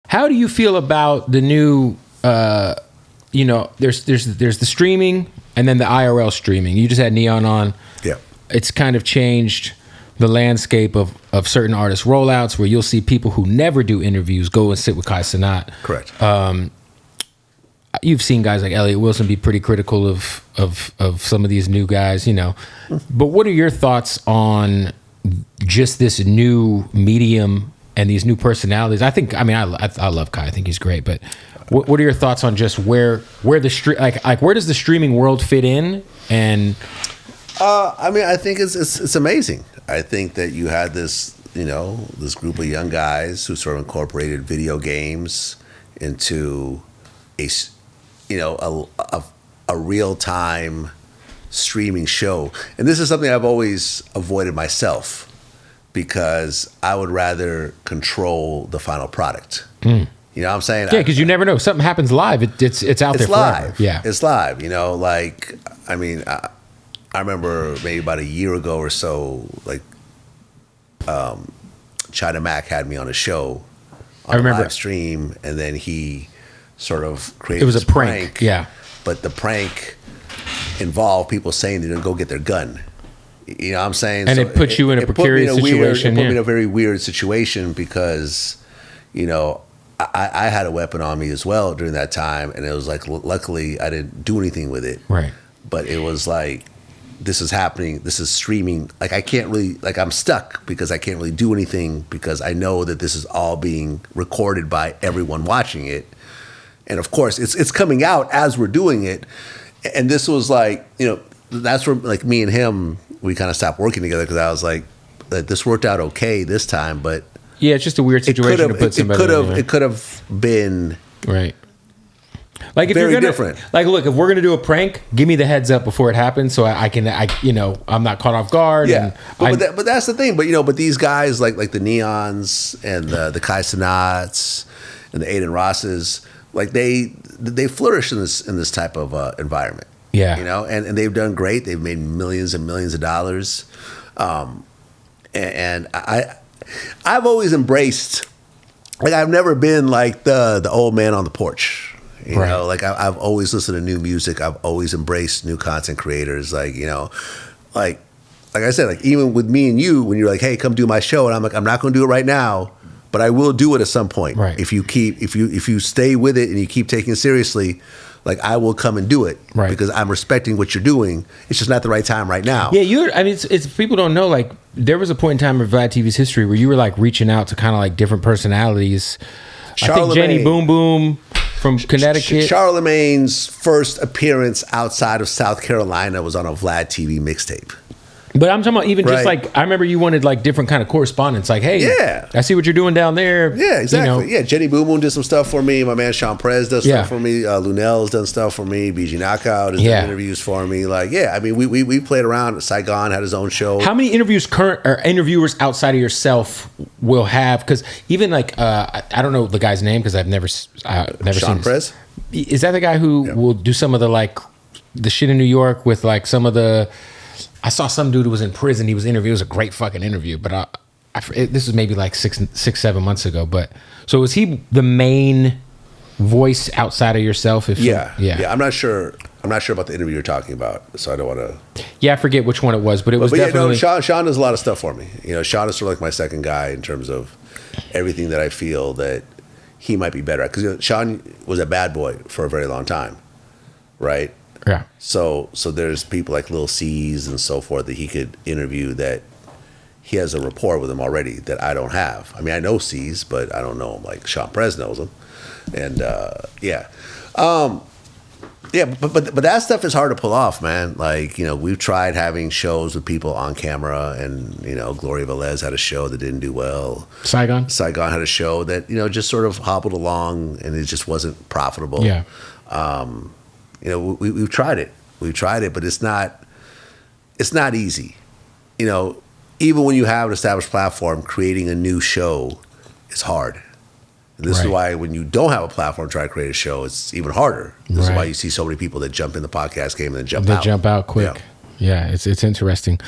How do you feel about the new? There's the streaming and then the IRL streaming. You just had Neon on. Yeah, it's kind of changed the landscape of certain artist rollouts, where you'll see people who never do interviews go and sit with Kai Cenat. Correct. You've seen guys like Elliott Wilson be pretty critical of some of these new guys, But what are your thoughts on just this new medium and these new personalities? I love Kai. I think he's great. But what are your thoughts on just where the where does the streaming world fit in? And I think it's amazing. I think that you had this group of young guys who sort of incorporated video games into a real-time streaming show. And this is something I've always avoided myself, because I would rather control the final product. You know what I'm saying? Yeah, because you never know. If something happens live, it's out there forever. Live. Yeah. It's live. I remember maybe about a year ago or so, China Mac had me on a show on a live stream, and then he sort of created. It was a prank. Yeah. But the prank involved people saying they're going to go get their gun. You know what I'm saying? And it put you in a precarious situation. It put me in a very weird situation, because, I had a weapon on me as well during that time. And it was like, luckily I didn't do anything with it. Right. But it was like, this is happening. This is streaming. Like, I can't really, I'm stuck, because I can't really do anything, because I know that this is all being recorded by everyone watching it. And of course, it's coming out as we're doing it. And this was that's where me and him, we kind of stopped working together, because I was like, this worked out okay this time, but yeah, it's just a weird situation to put somebody in. It could have been right. Like if very you're gonna, different. Like, look, if we're gonna do a prank, give me the heads up before it happens, so I'm not caught off guard. Yeah, but that's the thing. But these guys like the Neons and the Kai Cenats and the Aiden Rosses, they flourish in this type of environment. Yeah, and they've done great. They've made millions and millions of dollars. And I've always embraced. I've nenever been like the old man on the porch. I've always listened to new music. I've always embraced new content creators. Like I said, even with me and you, when you're like, hey, come do my show, and I'm like, I'm not going to do it right now, but I will do it at some point. Right. If you stay with it and you keep taking it seriously, I will come and do it. Right. Because I'm respecting what you're doing. It's just not the right time right now. Yeah, it's people don't know, there was a point in time of Vlad TV's history where you were reaching out to kind of different personalities. I think Jenny Boom Boom from Connecticut. Charlemagne's first appearance outside of South Carolina was on a Vlad TV mixtape. But I'm talking about even just I remember you wanted different kind of correspondence. Hey, yeah, I see what you're doing down there. Yeah, exactly. Yeah, Jenny Boom Boom did some stuff for me. My man Sean Perez does stuff for me. Lunel's done stuff for me. BG Knockout has done interviews for me. We played around. Saigon had his own show. How many interviewers interviewers outside of yourself will have? Because even I don't know the guy's name, because I've never seen Sean Perez. Is that the guy who will do some of the shit in New York with some of the? I saw some dude who was in prison. He was interviewed. It was a great fucking interview. But this was maybe 6-7 months ago. But so was he the main voice outside of yourself? Yeah. I'm not sure about the interview you're talking about, so I don't want to. Yeah, I forget which one it was, but it was definitely. Sean does a lot of stuff for me. Sean is sort of my second guy in terms of everything that I feel that he might be better at. Because Sean was a bad boy for a very long time, right? Yeah. So there's people like Lil C's and so forth that he could interview, that he has a rapport with them already that I don't have. I mean, I know C's, but I don't know him like Sean Perez knows him. And but that stuff is hard to pull off, man. We've tried having shows with people on camera, and Gloria Velez had a show that didn't do well. Saigon had a show that just sort of hobbled along, and it just wasn't profitable. Yeah. We've tried it. But it's not easy. Even when you have an established platform, creating a new show is hard. And this is why when you don't have a platform, try to create a show, it's even harder. This is why you see so many people that jump in the podcast game and then jump out. They jump out quick. Yeah, it's interesting.